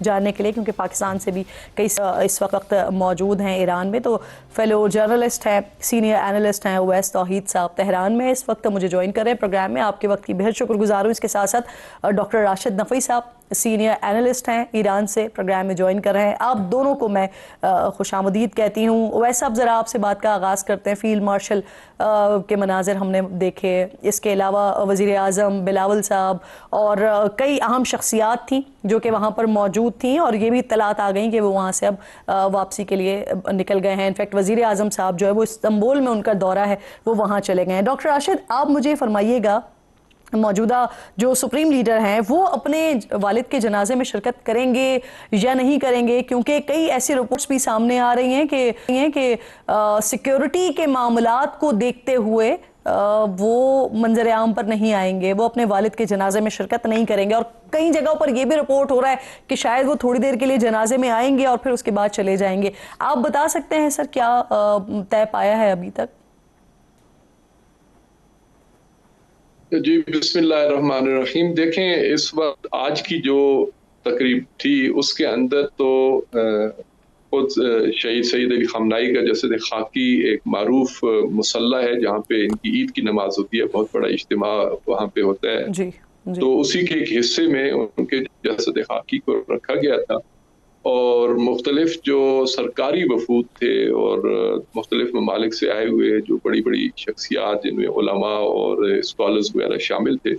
جاننے کے لیے، کیونکہ پاکستان سے بھی کئی اس وقت موجود ہیں ایران میں. تو فیلو جرنلسٹ ہیں، سینئر اینالسٹ ہیں اویس توحید صاحب تہران میں اس وقت مجھے جوائن کر رہے ہیں پروگرام میں. آپ کے وقت کی بہت شکر گزار ہوں. اس کے ساتھ ساتھ ڈاکٹر راشد نفی صاحب سینئر اینالسٹ ہیں ایران سے، پروگرام میں جوائن کر رہے ہیں. آپ دونوں کو میں خوش آمدید کہتی ہوں. اویس صاحب ذرا آپ سے بات کا آغاز کرتے ہیں. فیلڈ مارشل کے مناظر ہم نے دیکھے، اس کے علاوہ وزیر اعظم بلاول صاحب اور کئی اہم شخصیات تھیں جو کہ وہاں پر موجود تھیں، اور یہ بھی اطلاعات آ گئیں کہ وہ وہاں سے اب واپسی کے لیے نکل گئے ہیں. انفیکٹ وزیر اعظم صاحب جو ہے وہ استنبول میں ان کا دورہ ہے، وہ وہاں چلے گئے ہیں. ڈاکٹر راشد، آپ مجھے فرمائیے گا، موجودہ جو سپریم لیڈر ہیں وہ اپنے والد کے جنازے میں شرکت کریں گے یا نہیں کریں گے؟ کیونکہ کئی ایسی رپورٹس بھی سامنے آ رہی ہیں کہ سیکیورٹی کے معاملات کو دیکھتے ہوئے وہ منظر عام پر نہیں آئیں گے، وہ اپنے والد کے جنازے میں شرکت نہیں کریں گے. اور کئی جگہوں پر یہ بھی رپورٹ ہو رہا ہے کہ شاید وہ تھوڑی دیر کے لیے جنازے میں آئیں گے اور پھر اس کے بعد چلے جائیں گے. آپ بتا سکتے ہیں سر کیا طے پایا ہے ابھی تک؟ جی بسم اللہ الرحمن الرحیم. دیکھیں، اس وقت آج کی جو تقریب تھی اس کے اندر تو خود شہید سید علی خامنہئی کا جسد خاکی ایک معروف مصلی ہے جہاں پہ ان کی عید کی نماز ہوتی ہے، بہت بڑا اجتماع وہاں پہ ہوتا ہے. جی تو اسی کے ایک حصے میں ان کے جسد خاکی کو رکھا گیا تھا، اور مختلف جو سرکاری وفود تھے اور مختلف ممالک سے آئے ہوئے جو بڑی بڑی شخصیات جن میں علماء اور اسکالرز وغیرہ شامل تھے،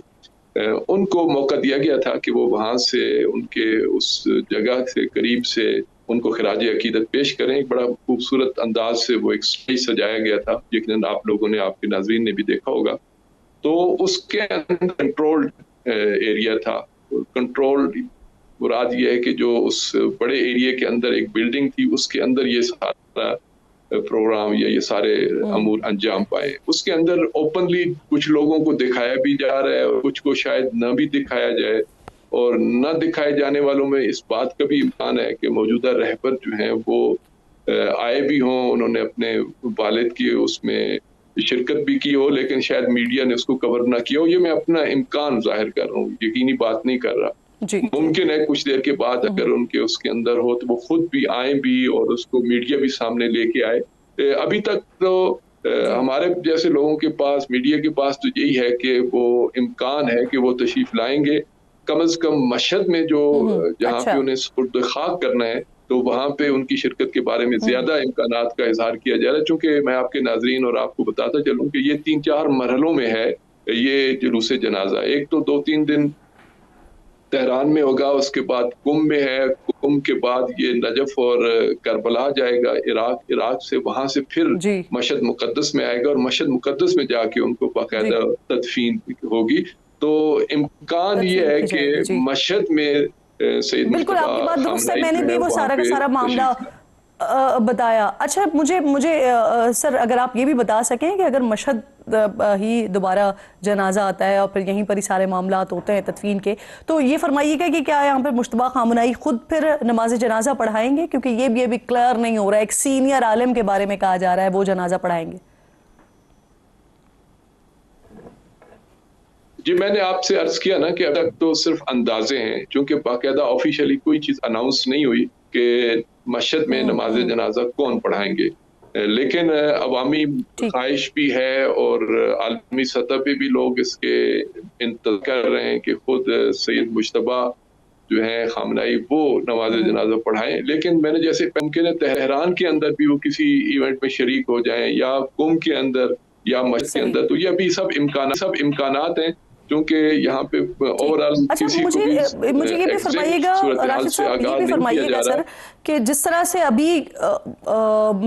ان کو موقع دیا گیا تھا کہ وہ وہاں سے ان کے اس جگہ سے قریب سے ان کو خراج عقیدت پیش کریں. ایک بڑا خوبصورت انداز سے وہ ایک اسٹیج سجایا گیا تھا، یقیناً آپ لوگوں نے، آپ کے ناظرین نے بھی دیکھا ہوگا. تو اس کے اندر کنٹرولڈ ایریا تھا. کنٹرول مراد یہ ہے کہ جو اس بڑے ایریا کے اندر ایک بلڈنگ تھی، اس کے اندر یہ سارا پروگرام یا یہ سارے امور انجام پائے. اس کے اندر اوپنلی کچھ لوگوں کو دکھایا بھی جا رہا ہے اور کچھ کو شاید نہ بھی دکھایا جائے، اور نہ دکھائے جانے والوں میں اس بات کا بھی امکان ہے کہ موجودہ رہبر جو ہیں وہ آئے بھی ہوں، انہوں نے اپنے والد کی اس میں شرکت بھی کی ہو، لیکن شاید میڈیا نے اس کو کور نہ کیا ہو. یہ میں اپنا امکان ظاہر کر رہا ہوں، یقینی بات نہیں کر رہا. ممکن ہے کچھ دیر کے بعد اگر ان کے اس کے اندر ہو تو وہ خود بھی آئیں بھی اور اس کو میڈیا بھی سامنے لے کے آئے. ابھی تک تو ہمارے جیسے لوگوں کے پاس، میڈیا کے پاس تو یہی ہے کہ وہ امکان ہے کہ وہ تشریف لائیں گے. کم از کم مشہد میں جو جہاں پہ انہیں سپرد خاک کرنا ہے تو وہاں پہ ان کی شرکت کے بارے میں زیادہ امکانات کا اظہار کیا جا رہا ہے. چونکہ میں آپ کے ناظرین اور آپ کو بتاتا چلوں کہ یہ 3-4 مرحلوں میں ہے یہ جلوس جنازہ. ایک تو 2-3 دن تہران میں ہوگا، اس کے بعد قم میں ہے، قم کے بعد یہ نجف اور کربلا جائے گا عراق سے، وہاں سے پھر مشہد مقدس میں آئے گا اور مشہد مقدس میں جا کے ان کو باقاعدہ تدفین ہوگی. تو امکان یہ ہے کہ مشہد میں سید بالکل آپ کی بات درست ہے، میں نے بھی وہ سارا کا سارا معاملہ بتایا. اچھا مجھے سر اگر آپ یہ بھی بتا سکیں کہ اگر مشہد ہی دوبارہ جنازہ آتا ہے اور پھر یہیں پر ہی سارے معاملات ہوتے ہیں تدفین کے، تو یہ فرمائیے گا کہ کیا یہاں پر مشتبہ خامنہئی خود پھر نماز جنازہ پڑھائیں گے؟ کیونکہ یہ بھی ابھی کلیئر نہیں ہو رہا ہے. ایک سینئر عالم کے بارے میں کہا جا رہا ہے وہ جنازہ پڑھائیں گے. جی میں نے آپ سے عرض کیا نا کہ اب تک تو صرف اندازے ہیں، چونکہ باقاعدہ آفیشلی کوئی چیز اناؤنس نہیں ہوئی کہ مشہد میں نماز جنازہ کون پڑھائیں گے. لیکن عوامی خواہش بھی ہے اور عالمی سطح پہ بھی لوگ اس کے انتظار کر رہے ہیں کہ خود سید مجتبیٰ جو ہیں خامنہئی وہ نماز جنازہ پڑھائیں. لیکن میں نے جیسے ممکن ہے تہران کے اندر بھی وہ کسی ایونٹ میں شریک ہو جائیں یا قم کے اندر یا مشہد کے اندر، تو یہ ابھی سب امکانات ہیں. کیونکہ یہاں پہ اوورال کسی کو بھی مجھے یہ بھی فرمائیے گا راشد صاحب، یہ بھی فرمائیے گا سر کہ جس طرح سے ابھی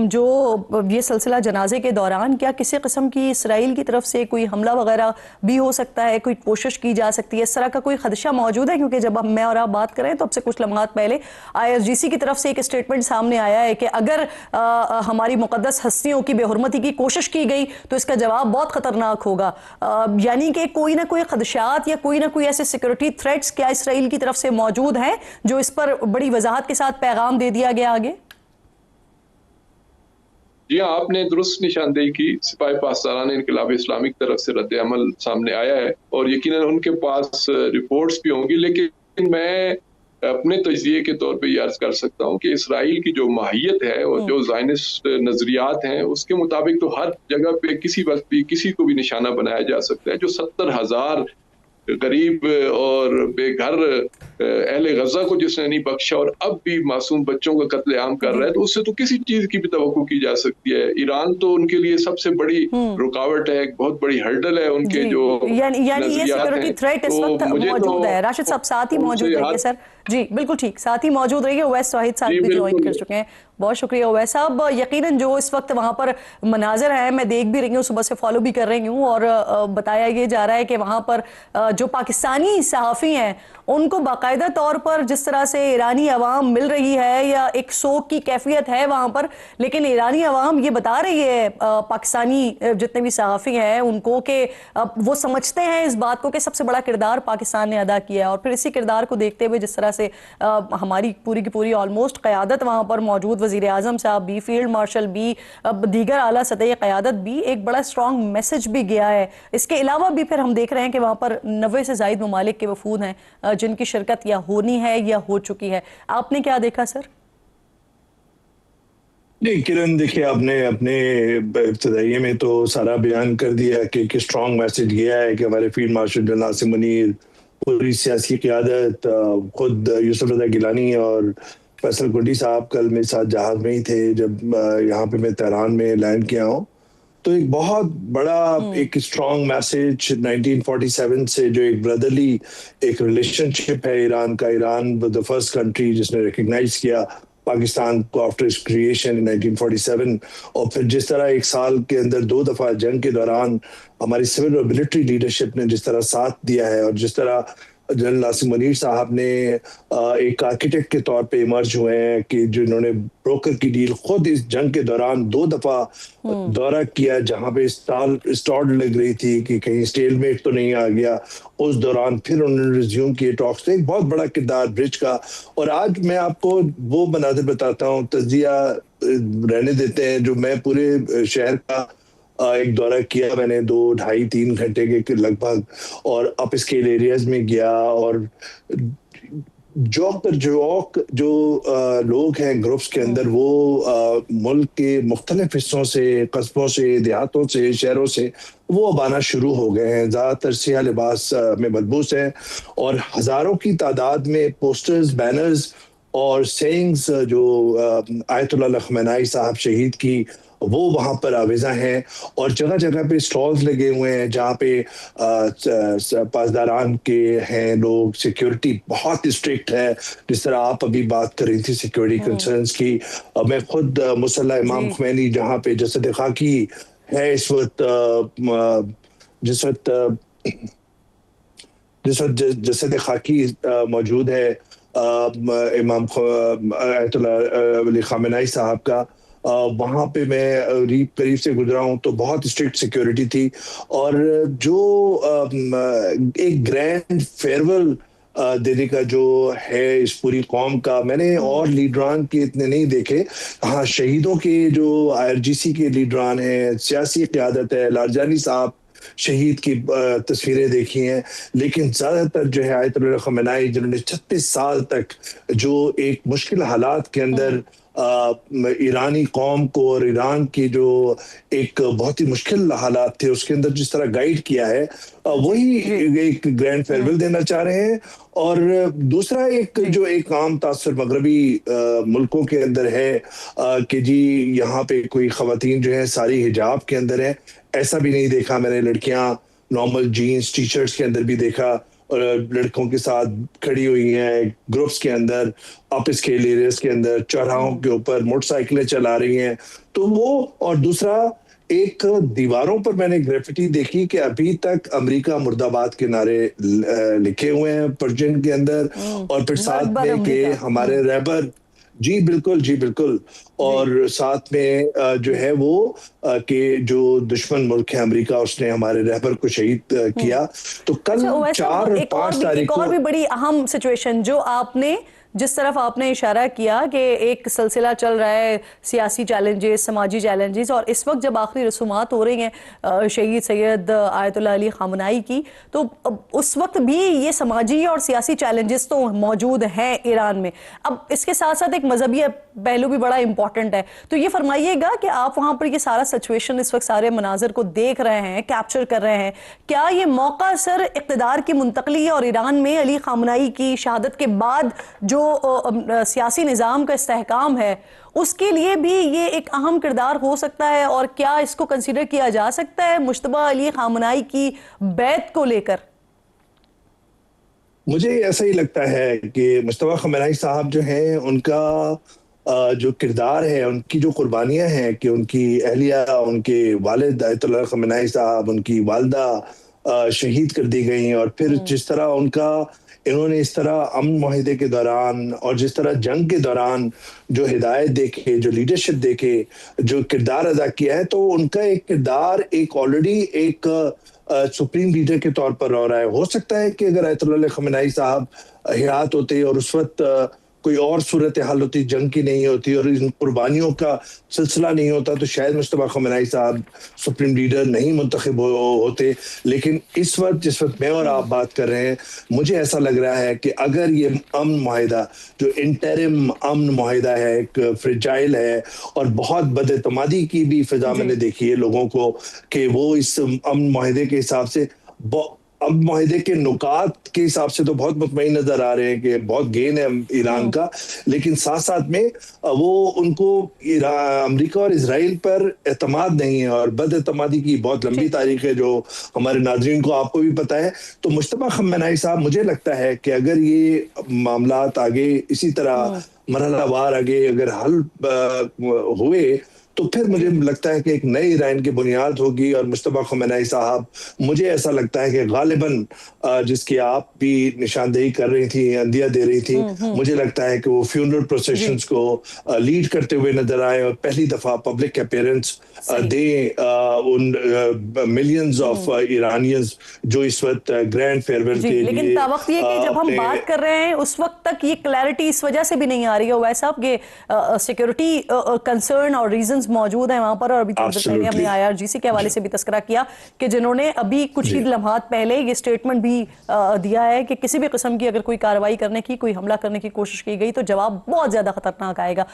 جو یہ سلسلہ جنازے کے دوران کیا کسی قسم کی اسرائیل کی طرف سے کوئی حملہ وغیرہ بھی ہو سکتا ہے، کوئی کوشش کی جا سکتی ہے، اس طرح کا کوئی خدشہ موجود ہے؟ کیونکہ جب میں اور آپ بات کریں تو اب سے کچھ لمحات پہلے IRGC کی طرف سے ایک اسٹیٹمنٹ سامنے آیا ہے کہ اگر ہماری مقدس ہستیوں کی بے حرمتی کی کوشش کی گئی تو اس کا جواب بہت خطرناک ہوگا. یعنی کہ کوئی نہ کوئی خدشات یا کوئی نہ کوئی ایسے سیکورٹی تھریٹس کیا اسرائیل کی طرف سے موجود ہیں جو اس پر بڑی وضاحت کے ساتھ پیغام دے دیا گیا آگے؟ جی ہاں، آپ نے درست نشاندہی کی. سپاہی پاسداران انقلاب اسلامی کی طرف سے رد عمل سامنے آیا ہے اور یقیناً ان کے پاس رپورٹس بھی ہوں گی. لیکن میں اپنے تجزیے کے طور پہ یہ عرض کر سکتا ہوں کہ اسرائیل کی جو ماہیت ہے اور جو زائنسٹ نظریات ہیں اس کے مطابق تو ہر جگہ پہ کسی وقت بھی کسی کو بھی نشانہ بنایا جا سکتا ہے. جو 70,000 غریب اور بے گھر اہل غزہ کو جس نے نہیں بخشا اور اب بھی معصوم بچوں کا قتل عام کر رہا ہے، تو اس سے تو کسی چیز کی بھی توقع کی جا سکتی ہے. ایران تو ان کے لیے سب سے بڑی رکاوٹ ہے، ایک بہت بڑی ہرڈل ہے ان کے جو یعنی یہ نظریات سیکورٹی ہیں. تھریٹ اس وقت موجود ہے. راشد صاحب ساتھ ہی موجود رہیے سر. جی بالکل ٹھیک، ساتھ ہی موجود رہیے. اویس توحید صاحب بھی جوائن کر چکے ہیں. بہت شکریہ اویس صاحب. یقیناً جو اس وقت وہاں پر مناظر ہیں میں دیکھ بھی رہی ہوں، صبح سے فالو بھی کر رہی ہوں، اور بتایا یہ جا رہا ہے کہ وہاں پر جو پاکستانی صحافی ہیں ان کو باقاعدہ طور پر جس طرح سے ایرانی عوام مل رہی ہے یا ایک سوگ کی کیفیت ہے وہاں پر، لیکن ایرانی عوام یہ بتا رہی ہے پاکستانی جتنے بھی صحافی ہیں ان کو کہ وہ سمجھتے ہیں اس بات کو کہ سب سے بڑا کردار پاکستان نے ادا کیا ہے. اور پھر اسی کردار کو دیکھتے ہوئے جس طرح سے ہماری پوری کی پوری آلموسٹ قیادت وہاں پر موجود، وزیر اعظم صاحب بھی، فیلڈ مارشل بھی، دیگر اعلیٰ سطحی قیادت بھی، ایک بڑا اسٹرانگ میسج بھی گیا ہے. اس کے علاوہ بھی پھر ہم دیکھ رہے ہیں کہ وہاں پر 90 سے زائد ممالک کے وفود ہیں جن کی شرکت یا ہونی ہے یا ہو چکی ہے. آپ نے کیا دیکھا سر؟ نہیں کرن، دیکھیں آپ نے اپنے ابتدائیے میں تو سارا بیان کر دیا کہ ایک اسٹرانگ میسج گیا ہے کہ ہمارے فیلڈ مارشل جنرل ناصر منیر، پوری سیاسی قیادت، خود یوسف رضا گیلانی اور فیصل کنڈی صاحب کل میرے ساتھ جہاز میں ہی تھے جب یہاں پہ میں تہران میں لینڈ کیا ہوں. تو ایک بہت بڑا ایک اسٹرانگ میسج 1947 سے جو ایک بردرلی ایک ریلیشن شپ ہے ایران کا. ایران the first country جس نے ریکگنائز کیا پاکستان کو آفٹر اس کریشن ان 1947، اور پھر جس طرح ایک سال کے اندر 2 دفعہ جنگ کے دوران ہماری سول اور ملٹری لیڈرشپ نے جس طرح ساتھ دیا ہے، اور جس طرح جنرل ناصر منیر صاحب نے ایک آرکیٹیکٹ کے طور پہ ایمرج ہوئے ہیں کہ جنہوں نے بروکر کی ڈیل خود اس جنگ کے دوران 2 دفعہ دورہ کیا جہاں پہ اسٹارٹ لگ رہی تھی کہ کہیں اسٹیل میٹ تو نہیں آ گیا. اس دوران پھر انہوں نے ریزیوم کیے ٹاکس. ایک بہت بڑا کردار برج کا. اور آج میں آپ کو وہ مناظر بتاتا ہوں، تجزیہ رہنے دیتے ہیں، جو میں پورے شہر کا ایک دورہ کیا میں نے 2-2.5-3 گھنٹے کے لگ بھگ، اور اپ اسکیل ایریاز میں گیا، اور جو لوگ ہیں گروپس کے اندر وہ ملک کے مختلف حصوں سے، قصبوں سے، دیہاتوں سے، شہروں سے وہ اب آنا شروع ہو گئے ہیں. زیادہ تر سیاہ لباس میں ملبوس ہیں، اور ہزاروں کی تعداد میں پوسٹرز، بینرز اور سینگز جو آیت اللہ خمینائی صاحب شہید کی وہ وہاں پر آویزہ ہیں. اور جگہ جگہ پہ سٹالز لگے ہوئے ہیں جہاں پہ پاسداران کے ہیں لوگ. سیکیورٹی بہت اسٹرکٹ ہے، جس طرح آپ ابھی بات کر رہی تھی سیکیورٹی کنسرنز کی. میں خود مصلی امام خمینی جہاں پہ جسد خاکی ہے اس وقت، جس وقت جسد خاکی موجود ہے امام آیت اللہ علی خامنہئی صاحب کا، وہاں پہ میں قریب سے گزرا ہوں تو بہت اسٹرکٹ سیکیورٹی تھی. اور جو ایک گرینڈ فیئرول دینے کا جو ہے اس پوری قوم کا، میں نے اور لیڈران کے اتنے نہیں دیکھے. ہاں، شہیدوں کے جو IRGC کے لیڈران ہیں، سیاسی قیادت ہے، لارجانی صاحب شہید کی تصویریں دیکھی ہیں، لیکن زیادہ تر جو ہے آیت اللہ خمینائی جنہوں نے 36 سال تک جو ایک مشکل حالات کے اندر ایرانی قوم کو اور ایران کی جو ایک بہت ہی مشکل حالات تھے اس کے اندر جس طرح گائیڈ کیا ہے، وہی ایک گرینڈ فیئرویل دینا چاہ رہے ہیں. اور دوسرا جو ایک عام تاثر مغربی ملکوں کے اندر ہے کہ جی یہاں پہ کوئی خواتین جو ہیں ساری حجاب کے اندر ہیں. ایسا بھی نہیں دیکھا میں نے. لڑکیاں نارمل جینز ٹی شرٹس کے اندر بھی دیکھا، اور لڑکوں کے ساتھ کھڑی ہوئی ہیں گروپس کے اندر، اپ اسکیل ایریاز کے اندر، چوراہوں کے اوپر موٹر سائیکلیں چلا رہی ہیں. تو وہ، اور دوسرا ایک دیواروں پر میں نے گریفٹی دیکھی کہ ابھی تک امریکہ مرد آباد کے نعرے لکھے ہوئے ہیں پرشین کے اندر، اور پھر ساتھ میں کہ ہمارے رہبر، جی بالکل، اور ساتھ میں جو ہے وہ کہ جو دشمن ملک ہے امریکہ، اس نے ہمارے رہبر کو شہید کیا. تو کل 4 اور 5 تاریخ کو ایک اور بھی بڑی اہم سچویشن جو آپ نے جس طرف آپ نے اشارہ کیا کہ ایک سلسلہ چل رہا ہے سیاسی چیلنجز، سماجی چیلنجز، اور اس وقت جب آخری رسومات ہو رہی ہیں شہید سید آیت اللہ علی خامنہئی کی، تو اس وقت بھی یہ سماجی اور سیاسی چیلنجز تو موجود ہیں ایران میں. اب اس کے ساتھ ساتھ ایک مذہبی پہلو بھی بڑا امپورٹنٹ ہے. تو یہ فرمائیے گا کہ آپ وہاں پر یہ سارا سچویشن، اس وقت سارے مناظر کو دیکھ رہے ہیں، کیپچر کر رہے ہیں، کیا یہ موقع سر اقتدار کی منتقلی اور ایران میں علی خامنہئی کی شہادت کے بعد جو سیاسی نظام کا استحکام ہے اس کے لیے بھی یہ ایک اہم کردار ہو سکتا ہے؟ اور کیا اس کو کنسیڈر کیا جا سکتا ہے مجتبیٰ علی خامنہئی کی بیعت کو لے کر؟ مجھے ایسا ہی لگتا ہے کہ مجتبیٰ خامنہئی صاحب جو ہیں، ان کا جو کردار ہے، ان کی جو قربانیاں ہیں، کہ ان کی اہلیہ، ان کے والد آیت اللہ خامنہئی صاحب، ان کی والدہ شہید کر دی گئیں، اور پھر جس طرح انہوں نے اس طرح امن معاہدے کے دوران اور جس طرح جنگ کے دوران جو ہدایت دیکھے، جو لیڈرشپ دیکھے، جو کردار ادا کیا ہے، تو ان کا ایک کردار ایک آلریڈی ایک سپریم لیڈر کے طور پر ہو رہا ہے. ہو سکتا ہے کہ اگر آیت اللہ خامنہئی صاحب حیات ہوتے اور اس وقت کوئی اور صورتحال ہوتی، جنگ کی نہیں ہوتی اور ان قربانیوں کا سلسلہ نہیں ہوتا، تو شاید مجتبیٰ خامنہئی صاحب سپریم لیڈر نہیں منتخب ہوتے. لیکن اس وقت جس وقت میں اور آپ بات کر رہے ہیں، مجھے ایسا لگ رہا ہے کہ اگر یہ امن معاہدہ جو انٹرم امن معاہدہ ہے، ایک فریجائل ہے اور بہت بد اعتمادی کی بھی فضا میں نے دیکھی ہے لوگوں کو، کہ وہ اس امن معاہدے کے حساب سے اب معاہدے کے نکات کے حساب سے تو بہت مطمئن نظر آ رہے ہیں کہ بہت گین ہے ایران کا، لیکن ساتھ ساتھ میں وہ ان کو امریکہ اور اسرائیل پر اعتماد نہیں ہے، اور بد اعتمادی کی بہت لمبی تاریخ ہے جو ہمارے ناظرین کو، آپ کو بھی پتہ ہے. تو مجتبیٰ خامنہئی صاحب، مجھے لگتا ہے کہ اگر یہ معاملات آگے اسی طرح مرحلہ وار آگے اگر حل ہوئے، تو پھر مجھے لگتا ہے کہ ایک نئے ایران کی بنیاد ہوگی. اور مجتبیٰ خامنہئی صاحب، مجھے ایسا لگتا ہے کہ غالباً جس کی آپ بھی نشاندہی کر رہی تھی، عندیہ دے رہی تھی، مجھے لگتا ہے کہ وہ فیونرل پروسیشنز کو لیڈ کرتے ہوئے نظر آئے اور پہلی دفعہ پبلک اپیرنس دیں ان ملینز آف ایرانیز جو اس وقت گرینڈ فیئرویل کے لیے. لیکن تاوقت یہ کہ جب ہم بات کر رہے ہیں اس وقت تک یہ کلیئرٹی اس وجہ سے بھی نہیں آ رہی ہے اویس صاحب کہ سیکیورٹی کنسرن اور ریزنز موجود ہیں وہاں پر. اور ابھی تھوڑی دیر پہلے ہم نے IRGC کے حوالے سے بھی تذکرہ کیا کہ جنہوں نے ابھی کچھ ہی لمحات پہلے یہ سٹیٹمنٹ بھی دیا ہے کہ کسی بھی قسم کی اگر کوئی کارروائی کرنے کی، کوئی حملہ کرنے کی کوشش کی گئی تو جواب بہت زیادہ خطرناک آئے گا.